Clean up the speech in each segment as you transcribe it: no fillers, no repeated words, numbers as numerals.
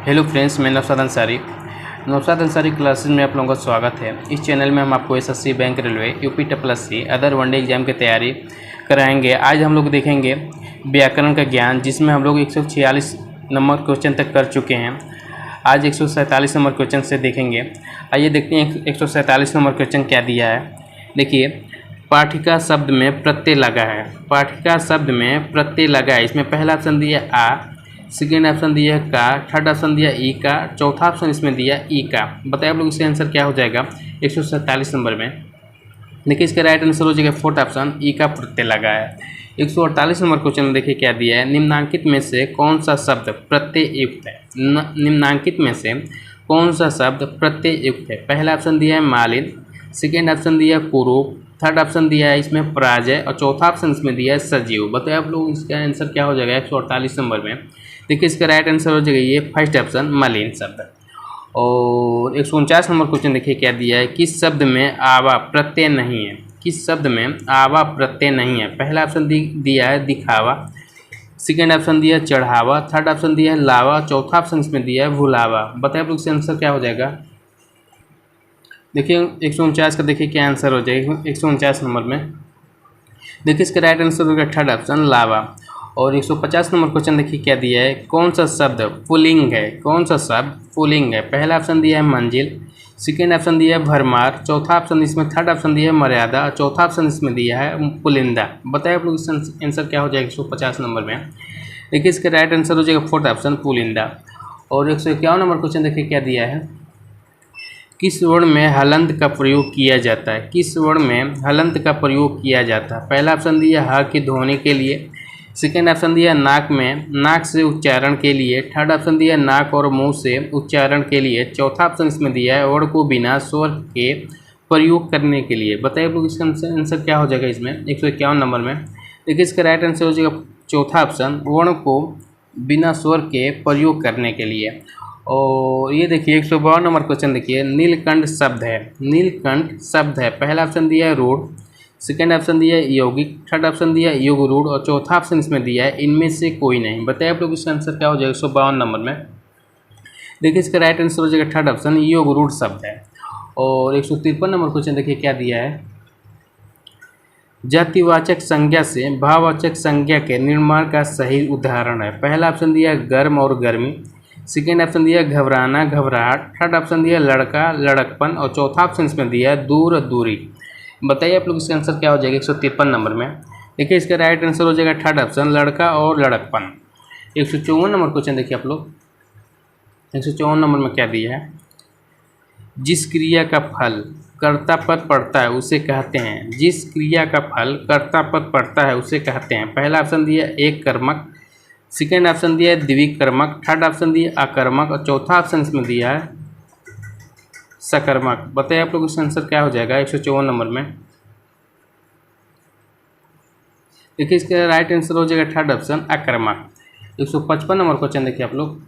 Hello friends, मैं Naushad Ansari classes में आप लोगों का स्वागत है। इस चैनल में हम आपको SSC, bank, railway, UP TSS other one day exam की तैयारी कराएंगे। आज हम लोग देखेंगे व्याकरण का ज्ञान, जिसमें हम लोग 146 नंबर क्वेश्चन तक कर चुके हैं। आज 147 नंबर क्वेश्चन से देखेंगे। आइए देखते हैं 147 नंबर क्वेश्चन क्या दिया है। देखिए, पाठिका शब्द में प्रत्यय लगा है। पाठिका शब्द में प्रत्यय लगा है। इसमें पहला ऑप्शन दिया आ, सेकेंड ऑप्शन दिया है का, थर्ड ऑप्शन दिया ई का, चौथा ऑप्शन इसमें दिया ई का। बताइए आप लोग इसका आंसर क्या हो जाएगा 147 नंबर में। देखिए, इसका राइट आंसर हो जाएगा फोर्थ ऑप्शन ई का प्रत्यय लगा है। 148 नंबर क्वेश्चन में देखिए क्या दिया है। निम्नांकित में से कौन सा शब्द प्रत्यय युक्त है। निम्नांकित में से कौन सा शब्द प्रत्यय युक्त है। पहला ऑप्शन दिया है मालिन, सेकेंड ऑप्शन दिया है कुरूप, थर्ड ऑप्शन दिया है इसमें पराजय और चौथा ऑप्शन इसमें दिया है सजीव। बताइए आप लोग इसका आंसर क्या हो जाएगा 148 नंबर में। देखिए, इसका राइट आंसर हो जाएगा ये फर्स्ट ऑप्शन मलिन शब्द। और 149 नंबर क्वेश्चन देखिए क्या दिया है। किस शब्द में आवा प्रत्यय नहीं है। किस शब्द में आवा प्रत्यय नहीं है। पहला ऑप्शन दिया है दिखावा, सेकेंड ऑप्शन दिया है चढ़ावा, थर्ड ऑप्शन दिया है लावा, चौथा ऑप्शन इसमें दिया है भुलावा। बताइए आप लोग इसका आंसर क्या हो जाएगा। देखिए, 149 का देखिए क्या आंसर हो जाएगा 149 नंबर में। देखिए, इसका राइट आंसर होगा थर्ड ऑप्शन लावा। और 150 नंबर क्वेश्चन देखिए क्या दिया है। कौन सा शब्द पुल्लिंग है। कौन सा शब्द पुल्लिंग है। पहला ऑप्शन दिया है मंजिल, सेकेंड ऑप्शन दिया है भरमार, चौथा ऑप्शन इसमें थर्ड ऑप्शन दिया है मर्यादा और चौथा ऑप्शन इसमें दिया है पुलिंदा। बताइए आप लोग इसका आंसर क्या हो जाएगा 150 नंबर में। देखिए, इसका राइट आंसर हो जाएगा फोर्थ ऑप्शन पुलिंदा। और 151 नंबर क्वेश्चन देखिए क्या दिया है। किस वर्ण में हलंत का प्रयोग किया जाता है। किस वर्ण में हलंत का प्रयोग किया जाता है। पहला ऑप्शन दिया ह की ध्वनि के लिए, सेकेंड ऑप्शन दिया नाक में, नाक से उच्चारण के लिए, थर्ड ऑप्शन दिया नाक और मुंह से उच्चारण के लिए, चौथा ऑप्शन इसमें दिया है वर्ण को बिना स्वर के प्रयोग करने के लिए। बताइए लोग इसका आंसर क्या हो जाएगा इसमें 151 नंबर में। देखिए, इसका राइट आंसर हो जाएगा चौथा ऑप्शन वर्ण को बिना स्वर के प्रयोग करने के लिए। और ये देखिए 152 नंबर क्वेश्चन देखिए। नीलकंठ शब्द है। नीलकंठ शब्द है। पहला ऑप्शन दिया है रूढ़, सेकेंड ऑप्शन दिया है यौगिक, थर्ड ऑप्शन दिया है युग रूढ़ और चौथा ऑप्शन इसमें दिया है इनमें से कोई नहीं। बताइए आप लोग इसका आंसर क्या हो जाएगा 152 नंबर में। देखिए, इसका राइट आंसर हो जाएगा थर्ड ऑप्शन युग रूढ़ शब्द है। और 153 नंबर क्वेश्चन देखिए क्या दिया है। जातिवाचक संज्ञा से भाववाचक संज्ञा के निर्माण का सही उदाहरण है। पहला ऑप्शन दिया है गर्म और गर्मी, सेकेंड ऑप्शन दिया है घबराना घबराहट, थर्ड ऑप्शन दिया है लड़का लड़कपन और चौथा ऑप्शन इसमें दिया है दूर दूरी। बताइए आप लोग इसका आंसर क्या हो जाएगा 153 नंबर में। देखिए, इसका राइट आंसर हो जाएगा थर्ड ऑप्शन लड़का और लड़कपन। 154 नंबर क्वेश्चन देखिए आप लोग। 154 नंबर में क्या दिया है। जिस क्रिया का फल कर्ता पद पड़ता है उसे कहते हैं। जिस क्रिया का फल कर्ता पद पड़ता है उसे कहते हैं। पहला ऑप्शन दिया एक कर्मक, सेकेंड ऑप्शन दिया है द्विकर्मक, थर्ड ऑप्शन दिया अकर्मक और चौथा ऑप्शन इसमें दिया है सकर्मक। बताइए आप लोग इसका आंसर क्या हो जाएगा 154 नंबर में। देखिए, इसका राइट आंसर हो जाएगा थर्ड ऑप्शन अकर्मक। 155 नंबर क्वेश्चन देखिए आप लोग।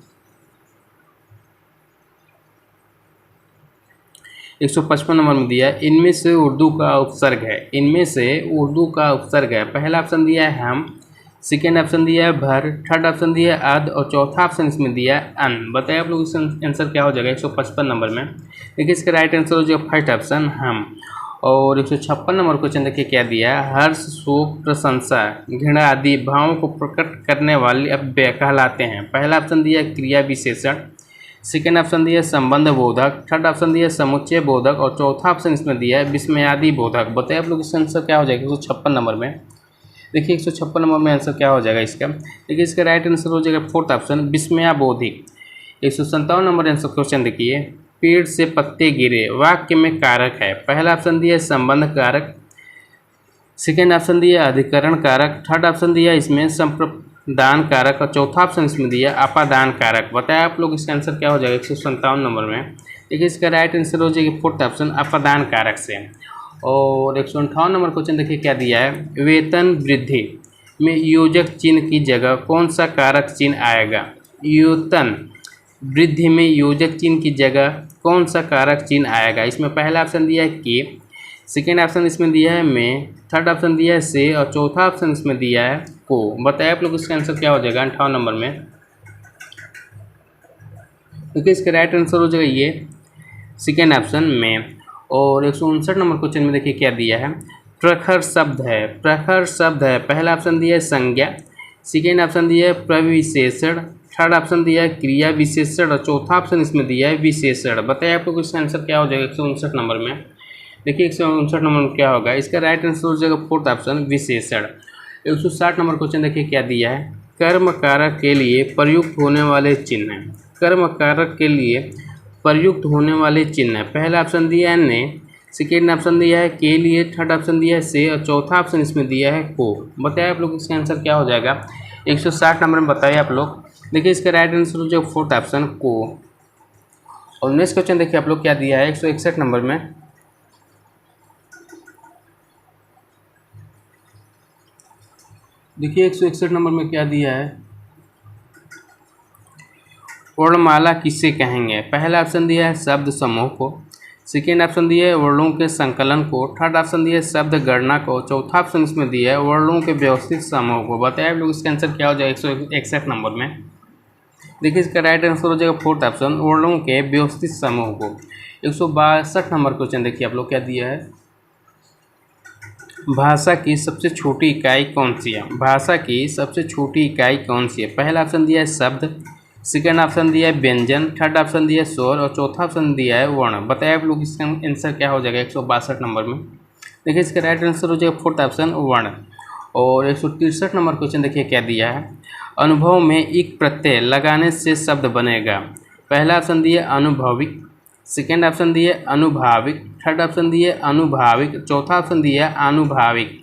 155 नंबर में दिया है इनमें से उर्दू का उपसर्ग है। इनमें से उर्दू का उपसर्ग है। पहला ऑप्शन दिया है हम, सेकेंड ऑप्शन दिया है भर, थर्ड ऑप्शन दिया है अद और चौथा ऑप्शन इसमें दिया है अन। बताइए आप लोग इसका आंसर क्या हो जाएगा 155 नंबर में। देखिए, इसका राइट आंसर हो जाएगा फर्स्ट ऑप्शन हम। और 156 नंबर क्वेश्चन देखिए क्या दिया है। हर्ष शोक प्रशंसा घृणा आदि भावों को प्रकट करने वाले अव्यय कहलाते हैं। पहला ऑप्शन दिया है क्रिया विशेषण, सेकेंड ऑप्शन दिया है संबंध बोधक, थर्ड ऑप्शन दिया है समुच्चय बोधक और चौथा ऑप्शन इसमें दिया है विस्मयादि बोधक। बताइए आप लोग इसका आंसर क्या हो जाएगा 156 नंबर में। देखिए, 156 नंबर में आंसर क्या हो जाएगा इसका। देखिए, इसका राइट आंसर हो जाएगा फोर्थ ऑप्शन विस्मयाबोधिक। 157 नंबर आंसर क्वेश्चन देखिए। पेड़ से पत्ते गिरे वाक्य में कारक है। पहला ऑप्शन दिया है संबंध कारक, सेकेंड ऑप्शन दिया है अधिकरण कारक, थर्ड ऑप्शन दिया है इसमें संप्रदान कारक और चौथा ऑप्शन इसमें दिया है अपादान कारक। बताया आप लोग इसका आंसर क्या हो जाएगा 157 नंबर में। देखिए, इसका राइट आंसर हो जाएगा फोर्थ ऑप्शन अपादान कारक से। और 158 नंबर क्वेश्चन देखिए क्या दिया है। वेतन वृद्धि में योजक चिन्ह की जगह कौन सा कारक चिन्ह आएगा। वेतन वृद्धि में योजक चिन्ह की जगह कौन सा कारक चिन्ह आएगा। इसमें पहला ऑप्शन दिया है के, सेकेंड ऑप्शन इसमें दिया है में, थर्ड ऑप्शन दिया है से और चौथा ऑप्शन इसमें दिया है को। बताइए आप लोग इसका आंसर क्या हो जाएगा 58 नंबर में। देखिए इसका राइट आंसर हो जाएगा ये सेकेंड ऑप्शन में। और 159 नंबर क्वेश्चन में देखिए क्या दिया है, प्रखर शब्द है। प्रखर शब्द है, पहला ऑप्शन दिया है संज्ञा, सेकेंड ऑप्शन दिया है प्रविशेषण, थर्ड ऑप्शन दिया है क्रिया विशेषण और चौथा ऑप्शन इसमें दिया है विशेषण। बताइए आप लोग इसका आंसर क्या हो जाएगा 159 नंबर में। देखिए 159 नंबर में क्या होगा, इसका राइट आंसर हो जाएगा फोर्थ ऑप्शन विशेषण। 160 नंबर क्वेश्चन देखिए क्या दिया है, कर्म कारक के लिए प्रयुक्त होने वाले चिन्ह। कर्म कारक के लिए प्रयुक्त होने वाले चिन्ह, पहला ऑप्शन दिया है ने, सेकेंड ऑप्शन दिया है के लिए, थर्ड ऑप्शन दिया है से और चौथा ऑप्शन इसमें दिया है को। बताइए आप लोग इसका आंसर क्या हो जाएगा 160 नंबर में, बताइए आप लोग। देखिए इसका राइट आंसर हो जाएगा फोर्थ ऑप्शन को। और नेक्स्ट क्वेश्चन देखिए आप लोग क्या दिया है 161 नंबर में। देखिए 161 नंबर में क्या दिया है, वर्णमाला किसे कहेंगे। पहला ऑप्शन दिया है शब्द समूह को, सेकेंड ऑप्शन दिया है वर्णों के संकलन को, थर्ड ऑप्शन दिया है शब्द गणना को, चौथा ऑप्शन इसमें दिया है वर्णों के व्यवस्थित समूह को। बताइए आप लोग इसका आंसर क्या हो जाएगा 161 नंबर में। देखिए इसका राइट आंसर हो जाएगा फोर्थ ऑप्शन वर्णों के व्यवस्थित समूह को। 162 नंबर क्वेश्चन देखिए आप लोग क्या दिया है, भाषा की सबसे छोटी इकाई कौन सी है। भाषा की सबसे छोटी इकाई कौन सी है। पहला ऑप्शन दिया है शब्द, सेकेंड ऑप्शन दिया है व्यंजन, थर्ड ऑप्शन दिया है स्वर और चौथा ऑप्शन दिया है वर्ण। बताइए आप लोग इसका आंसर क्या हो जाएगा 162 नंबर में। देखिए इसका राइट आंसर हो जाएगा फोर्थ ऑप्शन वर्ण। और 163 नंबर क्वेश्चन देखिए क्या दिया है, अनुभव में एक प्रत्यय लगाने से शब्द बनेगा। पहला ऑप्शन दिया है अनुभविक, सेकेंड ऑप्शन दिया है अनुभाविक, थर्ड ऑप्शन दिया है अनुभाविक, चौथा ऑप्शन दिया है आनुभाविक।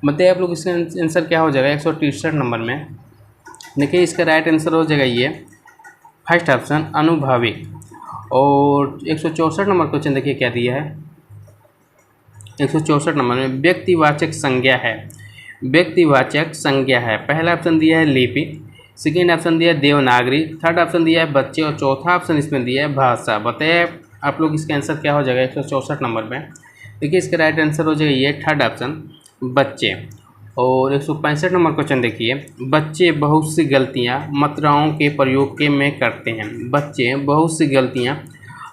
बताइए आप लोग इसका आंसर क्या हो जाएगा 163 नंबर में। देखिए इसका राइट आंसर हो जाएगा ये फर्स्ट ऑप्शन अनुभाविक। और 164 नंबर क्वेश्चन देखिए क्या दिया है 164 नंबर में, व्यक्तिवाचक संज्ञा है। व्यक्तिवाचक संज्ञा है, पहला ऑप्शन दिया है लिपि, सेकेंड ऑप्शन दिया है देवनागरी, थर्ड ऑप्शन दिया है बच्चे और चौथा ऑप्शन इसमें दिया है भाषा। बताइए आप लोग इसका आंसर क्या हो जाएगा 164 नंबर में। देखिए इसका राइट आंसर हो जाएगा ये थर्ड ऑप्शन बच्चे। और 165 नंबर क्वेश्चन देखिए, बच्चे बहुत सी गलतियां मात्राओं के प्रयोग के में करते हैं। बच्चे बहुत सी गलतियां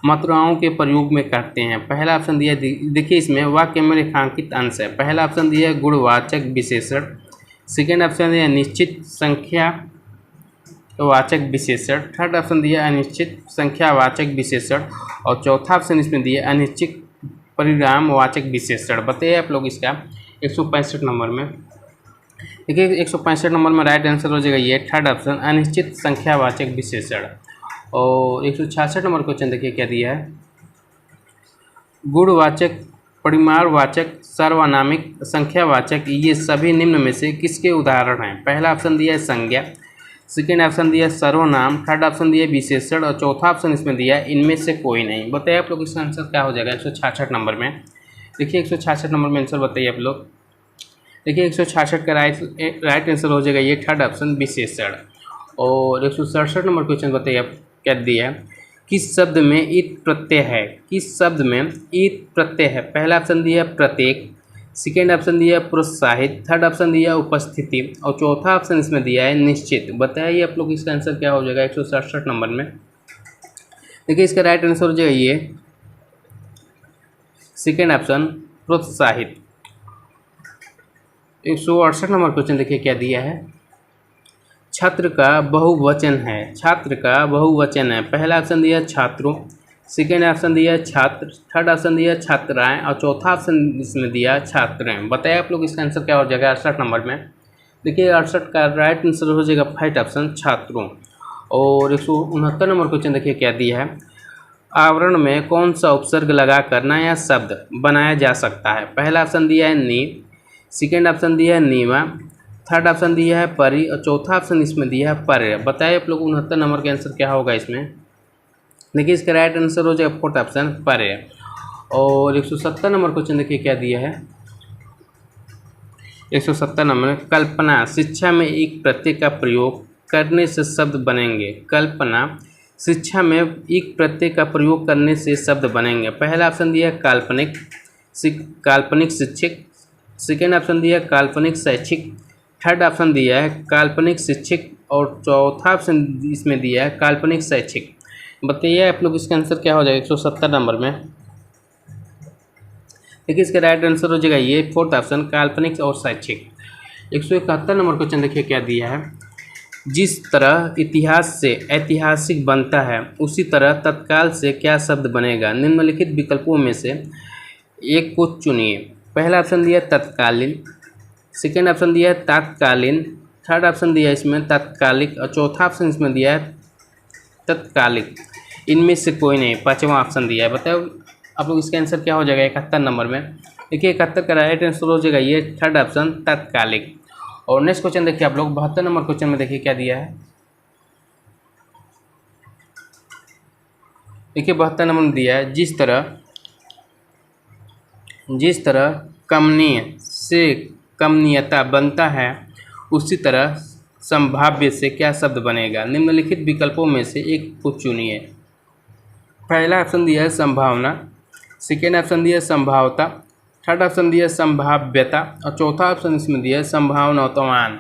मात्राओं के प्रयोग में करते हैं। पहला ऑप्शन दिया, देखिए इसमें वाक्य में रेखांकित अंश है। पहला ऑप्शन दिया है गुणवाचक विशेषण, सेकेंड ऑप्शन दिया निश्चित संख्या वाचक विशेषण, थर्ड ऑप्शन दिया अनिश्चित संख्यावाचक विशेषण और चौथा ऑप्शन इसमें दिया अनिश्चित परिणामवाचक विशेषण। बताइए आप लोग इसका 165 नंबर में। देखिए 165 नंबर में राइट आंसर हो जाएगा ये थर्ड ऑप्शन अनिश्चित संख्यावाचक विशेषण। और 166 नंबर क्वेश्चन देखिए क्या दिया है, गुणवाचक, परिमाणवाचक, सार्वनामिक, संख्यावाचक ये सभी निम्न में से किसके उदाहरण हैं। पहला ऑप्शन दिया है संज्ञा, सेकेंड ऑप्शन दिया है सर्वनाम, थर्ड ऑप्शन दिया है विशेषण और चौथा ऑप्शन इसमें दिया है इनमें से कोई नहीं। बताइए आप लोग इसका आंसर क्या हो जाएगा 166 नंबर में। देखिए 166 नंबर में आंसर बताइए आप लोग। देखिए 166 का राइट आंसर हो जाएगा ये थर्ड ऑप्शन विशेषण। और 167 नंबर क्वेश्चन बताइए आप क्या दिया है, किस शब्द में ईत प्रत्यय है। किस शब्द में ईत प्रत्यय है। पहला ऑप्शन दिया है प्रत्येक, सेकेंड ऑप्शन दिया है प्रोत्साहित, थर्ड ऑप्शन दिया है उपस्थिति और चौथा ऑप्शन इसमें दिया है निश्चित। बताइए आप लोग इसका आंसर क्या हो जाएगा 167 नंबर में। देखिए इसका राइट आंसर हो जाएगा ये सेकेंड ऑप्शन प्रोत्साहित। 168 नंबर क्वेश्चन देखिए क्या दिया है, छात्र का बहुवचन है। छात्र का बहुवचन है। पहला ऑप्शन दिया है छात्रों, सेकेंड ऑप्शन दिया है छात्र, थर्ड ऑप्शन दिया है छात्राएं और चौथा ऑप्शन इसमें दिया है छात्राएं। बताइए आप लोग इसका आंसर क्या हो जाएगा 68 नंबर में। देखिए 68 का राइट आंसर हो जाएगा फर्स्ट ऑप्शन छात्रों। और 169 नंबर क्वेश्चन देखिए क्या दिया है, आवरण में कौन सा उपसर्ग लगाकर नया शब्द बनाया जा सकता है। पहला ऑप्शन दिया है नी, सेकेंड ऑप्शन दिया है नीवा, थर्ड ऑप्शन दिया है परि और चौथा ऑप्शन इसमें दिया है पर्य। बताइए आप लोग 69 नंबर का आंसर क्या होगा इसमें। देखिए इसका राइट आंसर हो जाएगा फोर्थ ऑप्शन पर्य। और 170 नंबर क्वेश्चन देखिए क्या दिया है 170 नंबर में, कल्पना शिक्षा में एक प्रत्यय का प्रयोग करने से शब्द बनेंगे। कल्पना शिक्षा में एक प्रत्यय का प्रयोग करने से शब्द बनेंगे। पहला ऑप्शन दिया है काल्पनिक, काल्पनिक शिक्षक, सेकेंड ऑप्शन दिया है काल्पनिक शैक्षिक, थर्ड ऑप्शन दिया है काल्पनिक शिक्षक और चौथा ऑप्शन इसमें दिया है काल्पनिक शैक्षिक। बताइए आप लोग इसका आंसर क्या हो जाएगा 170 नंबर में। देखिए इसका राइट आंसर हो जाएगा ये फोर्थ ऑप्शन, काल्पनिक और शैक्षिक। 171 नंबर क्वेश्चन देखिए क्या दिया है। जिस तरह इतिहास से ऐतिहासिक बनता है उसी तरह तत्काल से क्या शब्द बनेगा। निम्नलिखित विकल्पों में से एक को चुनिए। पहला ऑप्शन दिया है तत्कालीन, सेकेंड ऑप्शन दिया है तात्कालीन, थर्ड ऑप्शन दिया है इसमें तात्कालिक और चौथा ऑप्शन इसमें दिया है तत्कालिक। इनमें से कोई नहीं, पाँचवा ऑप्शन दिया है। बताओ आप लोग इसका आंसर क्या हो जाएगा 71 नंबर में। देखिए 71 का राइट आंसर हो जाएगा ये थर्ड ऑप्शन तात्कालिक। और नेक्स्ट क्वेश्चन देखिए आप लोग 72 नंबर क्वेश्चन में देखिए क्या दिया है। देखिए 72 नंबर में दिया है जिस तरह कमनीय से कमनीयता बनता है उसी तरह संभाव्य से क्या शब्द बनेगा। निम्नलिखित विकल्पों में से एक को चुनिए। पहला ऑप्शन दिया है संभावना, सेकेंड ऑप्शन दिया है संभावता, थर्ड ऑप्शन दिया है संभाव्यता और चौथा ऑप्शन इसमें दिया है संभावनावान।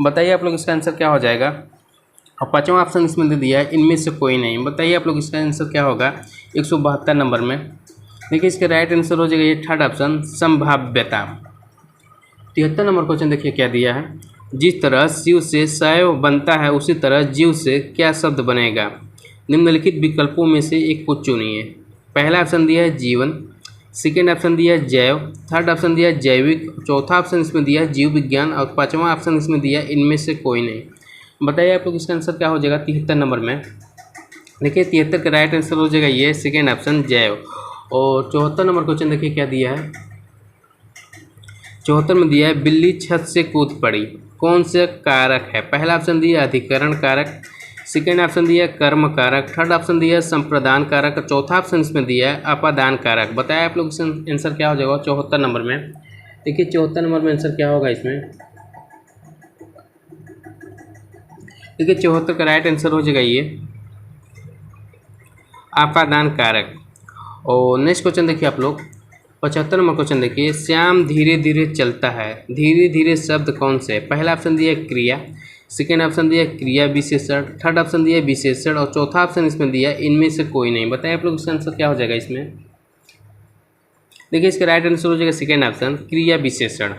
बताइए आप लोग इसका आंसर क्या हो जाएगा। और पाँचवा ऑप्शन इसमें दे दिया है इनमें से कोई नहीं। बताइए आप लोग इसका आंसर क्या होगा 172 नंबर में। देखिए इसका राइट आंसर हो जाएगा ये थर्ड ऑप्शन संभाव्यता। 73 नंबर क्वेश्चन देखिए क्या दिया है। जिस तरह शिव से शैव बनता है उसी तरह जीव से क्या शब्द बनेगा। निम्नलिखित विकल्पों में से एक को चुनिए। पहला ऑप्शन दिया है जीवन, सेकेंड ऑप्शन दिया है जैव, थर्ड ऑप्शन दिया है जैविक, चौथा ऑप्शन इसमें दिया है जीव विज्ञान और पाँचवा ऑप्शन इसमें दिया है इनमें से कोई नहीं। बताइए आप लोग इसका आंसर क्या हो जाएगा 73 नंबर में। देखिए 73 का राइट आंसर हो जाएगा ये सेकेंड ऑप्शन जैव। और 74 नंबर क्वेश्चन देखिए क्या दिया है। 74 में दिया है बिल्ली छत से कूद पड़ी, कौन से कारक है। पहला ऑप्शन दिया है अधिकरण कारक, सेकेंड ऑप्शन दिया है कर्म कारक, थर्ड ऑप्शन दिया है संप्रदान कारक, चौथा ऑप्शन इसमें दिया है अपादान कारक। बताया आप लोग इसका आंसर क्या हो जाएगा 74 नंबर में। देखिए 74 नंबर में आंसर क्या होगा इसमें। देखिए 74 का राइट आंसर हो जाएगा ये अपादान कारक। और नेक्स्ट क्वेश्चन देखिए आप लोग 75 नंबर क्वेश्चन देखिए। श्याम धीरे धीरे चलता है, धीरे धीरे शब्द कौन से। पहला ऑप्शन दिया है क्रिया, सेकेंड ऑप्शन दिया है क्रिया विशेषण, थर्ड ऑप्शन दिया है विशेषण और चौथा ऑप्शन इसमें दिया है इनमें से कोई नहीं। बताइए आप लोग इसका आंसर क्या हो जाएगा इसमें। देखिए इसका राइट आंसर हो जाएगा सेकेंड ऑप्शन क्रिया विशेषण।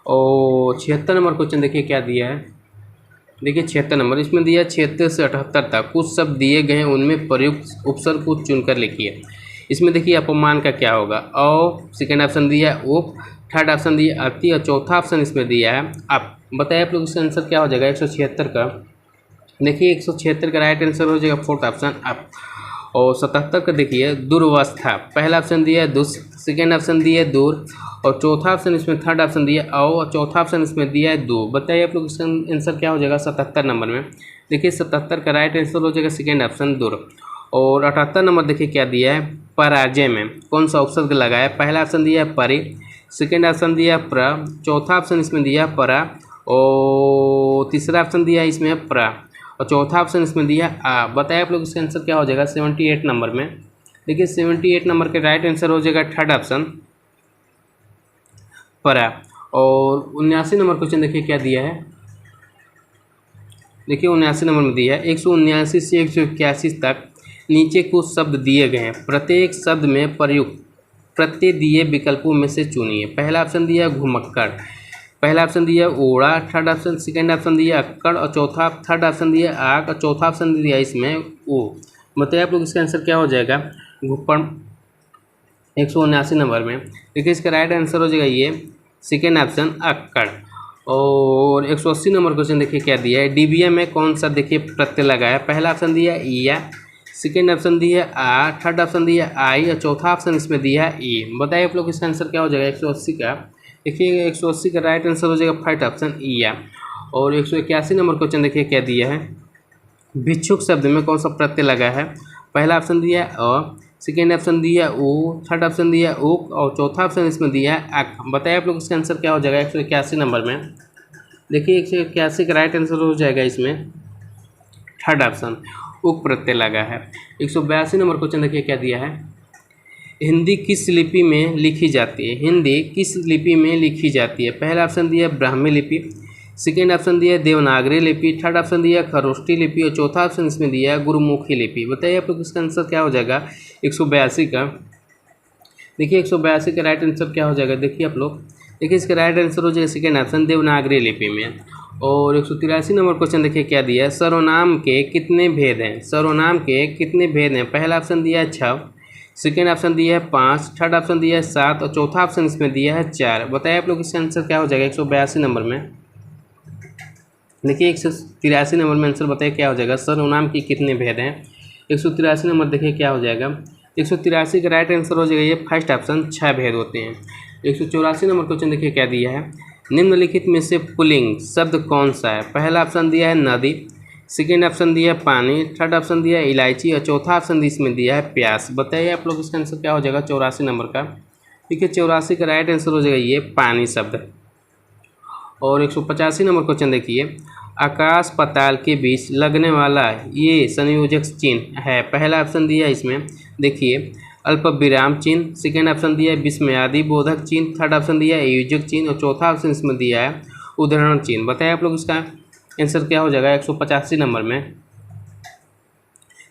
और 76 नंबर क्वेश्चन देखिए क्या दिया है। देखिए 76 नंबर इसमें दिया 76 से 78 तक कुछ शब्द दिए गए हैं, उनमें प्रयुक्त उपसर्ग को चुनकर लिखिए। इसमें देखिए अपमान का क्या होगा। और सेकेंड ऑप्शन दिया है उप, थर्ड ऑप्शन दिया है अति और चौथा ऑप्शन इसमें दिया है अप। बताइए आप लोग इसका आंसर क्या हो जाएगा 176 का। देखिए 176 का राइट आंसर हो जाएगा फोर्थ ऑप्शन अप। और 77 का देखिए दुर्वस्था, पहला ऑप्शन दिया है दुष्, सेकेंड ऑप्शन दिया है दूर और चौथा ऑप्शन इसमें थर्ड ऑप्शन दिया है और चौथा ऑप्शन इसमें दिया है दो। बताइए आप लोग इसका आंसर क्या हो जाएगा 77 नंबर में। देखिए 77 का राइट आंसर हो जाएगा सेकेंड ऑप्शन दूर। और 78 नंबर देखिए क्या दिया है। पराजय में कौन सा उपसर्ग लगाया है। पहला ऑप्शन दिया है परि, सेकेंड ऑप्शन दिया है प्र, चौथा ऑप्शन इसमें दिया है परा और तीसरा ऑप्शन दिया है इसमें प्रा और चौथा ऑप्शन इसमें दिया है आ। बताइए आप लोग इसका आंसर क्या हो जाएगा 78 नंबर में। देखिए 78 नंबर के राइट आंसर हो जाएगा थर्ड ऑप्शन परा। और 79 नंबर क्वेश्चन देखिए क्या दिया है। देखिए 79 नंबर में दिया है 179 से 181 तक नीचे कुछ शब्द दिए गए हैं, प्रत्येक शब्द में प्रयुक्त प्रत्यय दिए विकल्पों में से चुनिए। पहला ऑप्शन दिया है घुमक्कड़, पहला ऑप्शन दिया है ओड़ा, थर्ड ऑप्शन सेकेंड ऑप्शन दिया अक्कड़ और चौथा थर्ड ऑप्शन दिया आग और चौथा ऑप्शन दिया इसमें ओ। बताइए आप लोग इसका आंसर क्या हो जाएगा घुप्पड़ 179 नंबर में। देखिए इसका राइट आंसर हो जाएगा ये सेकेंड ऑप्शन अक्कड़। और 180 नंबर क्वेश्चन देखिए क्या दिया है। डिबिया में कौन सा देखिए प्रत्यय लगाया। पहला ऑप्शन दिया है या, सेकेंड ऑप्शन दिया है आ, थर्ड ऑप्शन दिया है आई और चौथा ऑप्शन इसमें दिया है ई। बताइए आप लोग इसका आंसर क्या हो जाएगा 180 का। देखिए 180 का राइट आंसर हो जाएगा फर्स्ट ऑप्शन या। और 181 नंबर क्वेश्चन देखिए क्या दिया है। भिक्षुक शब्द में कौन सा प्रत्यय लगा है। पहला ऑप्शन दिया है अ, सेकेंड ऑप्शन दिया है ओ, थर्ड ऑप्शन दिया है उक और चौथा ऑप्शन इसमें दिया है अक। बताइए आप लोग इसका आंसर क्या हो जाएगा 181 नंबर में। देखिए 181 का राइट आंसर हो जाएगा इसमें थर्ड ऑप्शन उक प्रत्यय लगा है। 182 नंबर क्वेश्चन देखिए क्या दिया है। हिंदी किस लिपि में लिखी जाती है। हिंदी किस लिपि में लिखी जाती है। पहला ऑप्शन दिया है ब्राह्मी लिपि, सेकेंड ऑप्शन दिया है देवनागरी लिपि, थर्ड ऑप्शन दिया है खरोष्ठी लिपि और चौथा ऑप्शन इसमें दिया है गुरुमुखी लिपि। बताइए आप लोग इसका आंसर क्या हो जाएगा 182 का। देखिए 182 का राइट आंसर क्या हो जाएगा, देखिए आप लोग, देखिए इसका राइट आंसर हो जाएगा सेकेंड ऑप्शन देवनागरी लिपि में। और 183 नंबर क्वेश्चन देखिए क्या दिया है, सर्वनाम के कितने भेद हैं, सर्वनाम के कितने भेद हैं। पहला ऑप्शन दिया है 6, सेकेंड ऑप्शन दिया है 5, थर्ड ऑप्शन दिया है 7 और चौथा ऑप्शन इसमें दिया है 4। बताइए आप लोग इसका आंसर क्या हो जाएगा 182 नंबर में। देखिए 183 नंबर में आंसर बताइए क्या हो जाएगा, सर्वनाम के कितने भेद हैं। 183 नंबर देखिए क्या हो जाएगा, 183 का राइट आंसर हो जाएगा ये फर्स्ट ऑप्शन 6 भेद होते हैं। 184 नंबर क्वेश्चन देखिए क्या दिया है, निम्नलिखित में से पुल्लिंग शब्द कौन सा है। पहला ऑप्शन दिया है नदी, सेकेंड ऑप्शन दिया है पानी, थर्ड ऑप्शन दिया है इलायची और चौथा ऑप्शन इसमें दिया है प्यास। बताइए आप लोग इसका आंसर क्या हो जाएगा 84 नंबर का। देखिए 84 का राइट आंसर हो जाएगा ये पानी शब्द। और 185 नंबर क्वेश्चन देखिए, आकाश पाताल के बीच लगने वाला ये संयोजक चिन्ह है। पहला ऑप्शन दिया है इसमें देखिए अल्प विराम चिन्ह, सेकेंड ऑप्शन दिया है विस्मयादि बोधक चिन्ह, थर्ड ऑप्शन दिया है योजक चिन्ह और चौथा ऑप्शन इसमें दिया है उदाहरण चिन्ह। बताइए आप लोग इसका आंसर क्या हो जाएगा 185 नंबर में।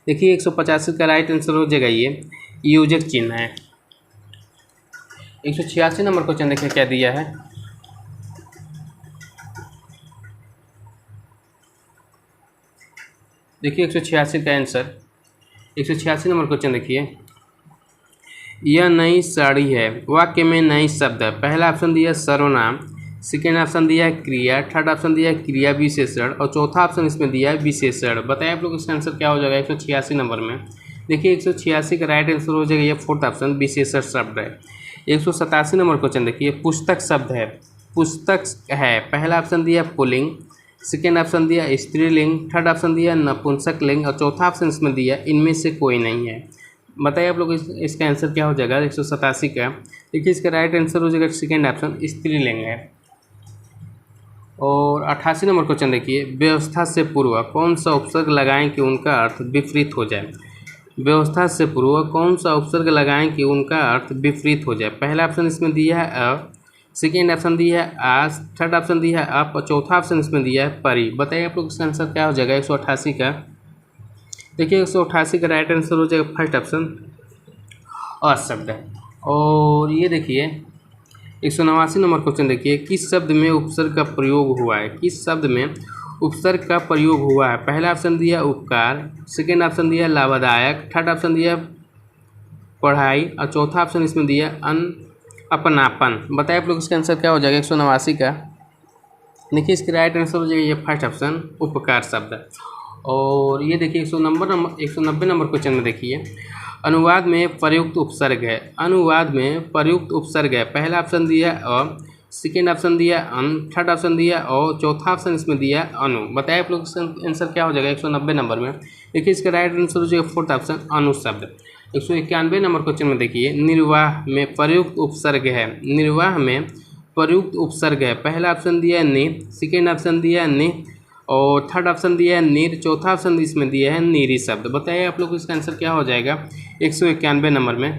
देखिए 185 का राइट आंसर हो जाएगा ये योजक चिन्ह है। 186 नंबर क्वेश्चन देखिए क्या दिया है, देखिए 186 का आंसर, 186 नंबर क्वेश्चन देखिए, यह नई साड़ी है वाक्य में नई शब्द है। पहला ऑप्शन दिया है सर्वनाम, सेकेंड ऑप्शन दिया है क्रिया, थर्ड ऑप्शन दिया है क्रिया विशेषण और चौथा ऑप्शन इसमें दिया है विशेषण। बताइए आप लोग इसका आंसर क्या हो जाएगा 186 नंबर में। देखिए 186 का राइट आंसर हो जाएगा ये फोर्थ ऑप्शन विशेषण शब्द है। 187 नंबर क्वेश्चन देखिए, पुस्तक शब्द है, पुस्तक है। पहला ऑप्शन दिया पुल्लिंग, सेकेंड ऑप्शन दिया स्त्रीलिंग, थर्ड ऑप्शन दिया नपुंसक लिंग और चौथा ऑप्शन इसमें दिया इनमें से कोई नहीं है। बताइए आप लोग इसका आंसर क्या हो जाएगा 187 का। देखिए इसका राइट आंसर हो जाएगा सेकेंड ऑप्शन स्त्रीलिंग है। और 88 नंबर क्वेश्चन देखिए, व्यवस्था से पूर्व कौन सा उपसर्ग लगाएं कि उनका अर्थ विपरीत हो जाए। व्यवस्था से पूर्व कौन सा उपसर्ग लगाएं कि उनका अर्थ विपरीत हो जाए। पहला ऑप्शन इसमें दिया है अ, सेकेंड ऑप्शन दिया है आस, थर्ड ऑप्शन दिया है अप और चौथा ऑप्शन इसमें दिया है परी। बताइए आप लोग इसका आंसर क्या हो जाएगा 188 का। देखिए 188 का राइट आंसर हो जाएगा फर्स्ट ऑप्शन अ शब्द है। और ये देखिए 189 नंबर क्वेश्चन देखिए, किस शब्द में उपसर्ग का प्रयोग हुआ है, किस शब्द में उपसर्ग का प्रयोग हुआ है। पहला ऑप्शन दिया उपकार, सेकेंड ऑप्शन दिया लाभदायक, थर्ड ऑप्शन दिया पढ़ाई और चौथा ऑप्शन इसमें दिया अपनापन। बताइए आप लोग इसका आंसर क्या हो जाएगा 189 का। देखिए इसका राइट आंसर हो जाएगा ये फर्स्ट ऑप्शन उपकार शब्द। और ये देखिए 190 नंबर क्वेश्चन में देखिए, अनुवाद में प्रयुक्त उपसर्ग है, अनुवाद में प्रयुक्त उपसर्ग है। पहला ऑप्शन दिया अ, सेकेंड ऑप्शन दिया अन, थर्ड ऑप्शन दिया और चौथा ऑप्शन इसमें दिया अनु। बताइए आप लोग इसका आंसर क्या हो जाएगा 190 नंबर में। देखिए इसका राइट आंसर हो जाएगा फोर्थ ऑप्शन अनु शब्द। 191 नंबर क्वेश्चन में देखिए, निर्वाह में प्रयुक्त उपसर्ग है, निर्वाह में प्रयुक्त उपसर्ग है। पहला ऑप्शन दिया है नि, सेकेंड ऑप्शन दिया है नि और थर्ड ऑप्शन दिया है नीर, चौथा ऑप्शन इसमें दिया है नीरी शब्द। बताइए आप लोग इसका आंसर क्या हो जाएगा 191 नंबर में।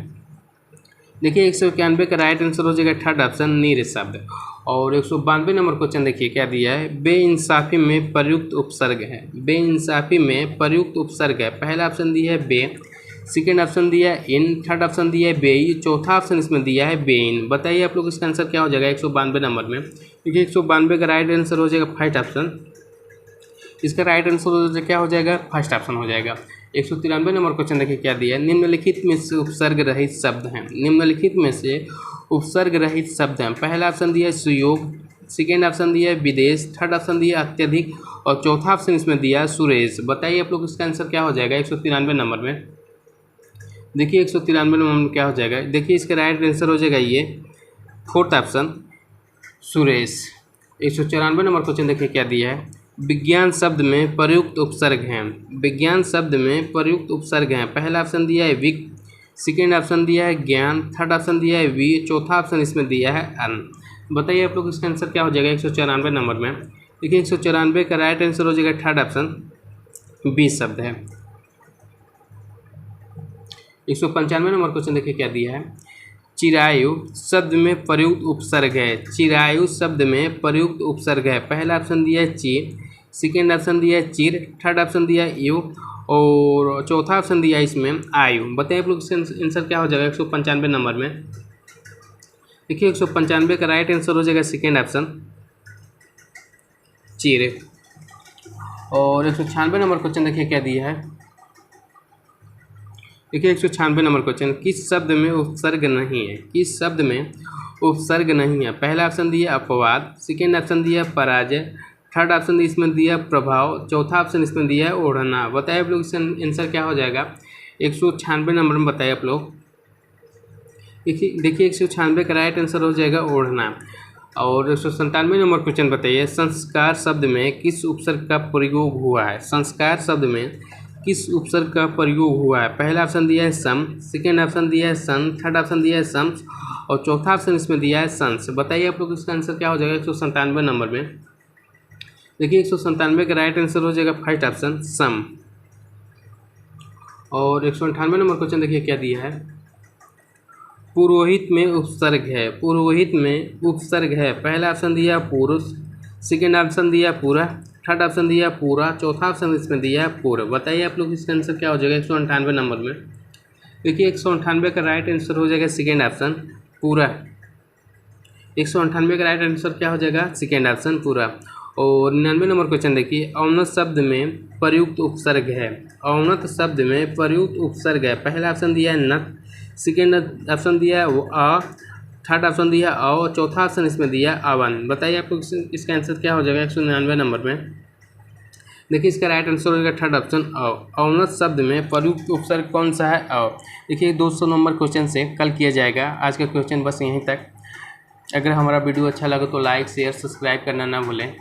देखिए 191 का राइट आंसर हो जाएगा थर्ड ऑप्शन नीर शब्द। और 192 नंबर क्वेश्चन देखिए क्या दिया है, बेइंसाफी में प्रयुक्त उपसर्ग है, बेइंसाफी में प्रयुक्त उपसर्ग है। पहला ऑप्शन दिया है बे, सेकेंड ऑप्शन दिया है इन, थर्ड ऑप्शन दिया है बेई, चौथा ऑप्शन इसमें दिया है बेइन। बताइए आप लोग इसका आंसर क्या हो जाएगा 192 नंबर में। देखिए 192 का राइट आंसर हो जाएगा फर्स्ट ऑप्शन, इसका राइट आंसर क्या हो जाएगा फर्स्ट ऑप्शन हो जाएगा। 193 नंबर क्वेश्चन देखिए क्या दिया है, निम्नलिखित में से उपसर्ग रहित शब्द हैं, निम्नलिखित में से उपसर्ग रहित शब्द हैं। पहला ऑप्शन दिया है सुयोग, सेकेंड ऑप्शन दिया है विदेश, थर्ड ऑप्शन दिया अत्यधिक और चौथा ऑप्शन इसमें दिया है सुरेश। बताइए आप लोग इसका आंसर क्या हो जाएगा 193 नंबर में। देखिए 193 नंबर में क्या हो जाएगा, देखिए इसका राइट आंसर हो जाएगा ये fourth option Suresh. 194 number question देखिए क्या दिया है, विज्ञान शब्द में प्रयुक्त उपसर्ग हैं, विज्ञान शब्द में प्रयुक्त उपसर्ग हैं। पहला ऑप्शन दिया है विक, सेकेंड ऑप्शन दिया है ज्ञान, थर्ड ऑप्शन दिया है वी, चौथा ऑप्शन इसमें दिया है अन। बताइए आप लोग इसका आंसर क्या हो जाएगा 194 नंबर में। देखिए 194 का राइट आंसर हो जाएगा थर्ड ऑप्शन बी शब्द है। 195 नंबर क्वेश्चन देखिए क्या दिया है, चिरायु शब्द में प्रयुक्त उपसर्ग है। चिरायु शब्द में प्रयुक्त उपसर्ग है। पहला ऑप्शन दिया है ची, सेकेंड ऑप्शन दिया है चिर, थर्ड ऑप्शन दिया है यु और चौथा ऑप्शन दिया है इसमें आयु। बताइए आप लोग इसका आंसर क्या हो जाएगा 195 नंबर में। देखिए 195 का राइट आंसर हो जाएगा सेकेंड ऑप्शन चिर। और 196 नंबर क्वेश्चन देखिए क्या दिया है। देखिए 196 नंबर क्वेश्चन, किस शब्द में उपसर्ग नहीं है? किस शब्द में उपसर्ग नहीं है? पहला ऑप्शन दिया अपवाद, सेकेंड ऑप्शन दिया पराजय, थर्ड ऑप्शन इसमें दिया प्रभाव, चौथा ऑप्शन इसमें दिया है ओढ़ना। बताइए आप लोग इसका आंसर क्या हो जाएगा 196 नंबर में। बताइए आप लोग। देखिए 196 का राइट आंसर हो जाएगा ओढ़ना। और 197 नंबर क्वेश्चन बताइए, संस्कार शब्द में किस उपसर्ग का प्रयोग हुआ है? संस्कार शब्द में किस उपसर्ग का प्रयोग हुआ है? पहला ऑप्शन दिया है सम, सेकेंड ऑप्शन दिया है सन, थर्ड ऑप्शन दिया है सम्स और चौथा ऑप्शन इसमें दिया है संस। बताइए आप लोग इसका आंसर क्या हो जाएगा 197 नंबर में। देखिए 197 का राइट आंसर हो जाएगा फर्स्ट ऑप्शन सम। और 198 नंबर क्वेश्चन देखिए क्या दिया है, पुरोहित में उपसर्ग है। पुरोहित में उपसर्ग है। पहला ऑप्शन दिया पुरुष, सेकेंड ऑप्शन दिया पूरा, थर्ड ऑप्शन दिया पूरा, चौथा ऑप्शन इसमें दिया है पूर्व। बताइए आप लोग इसका आंसर क्या हो जाएगा 198 नंबर में। देखिए 198 का राइट आंसर हो जाएगा सेकेंड ऑप्शन पूरा। 198 का राइट आंसर क्या हो जाएगा सेकेंड ऑप्शन पूरा। और 99 नंबर क्वेश्चन देखिए, अवनत शब्द में प्रयुक्त उपसर्ग है। अवनत शब्द में प्रयुक्त उपसर्ग है। पहला ऑप्शन दिया है नत, सेकेंड ऑप्शन दिया है अ, थर्ड ऑप्शन दिया है और चौथा ऑप्शन इसमें दिया है अवन। बताइए आपको इसका आंसर क्या हो जाएगा 199 नंबर में। देखिए इसका राइट आंसर हो जाएगा थर्ड ऑप्शन अ। अवनत शब्द में प्रयुक्त उपसर्ग कौन सा है? अ। देखिए 200 नंबर क्वेश्चन से कल किया जाएगा। आज का क्वेश्चन बस यहीं तक। अगर हमारा वीडियो अच्छा लगे तो लाइक शेयर सब्सक्राइब करना ना भूलें।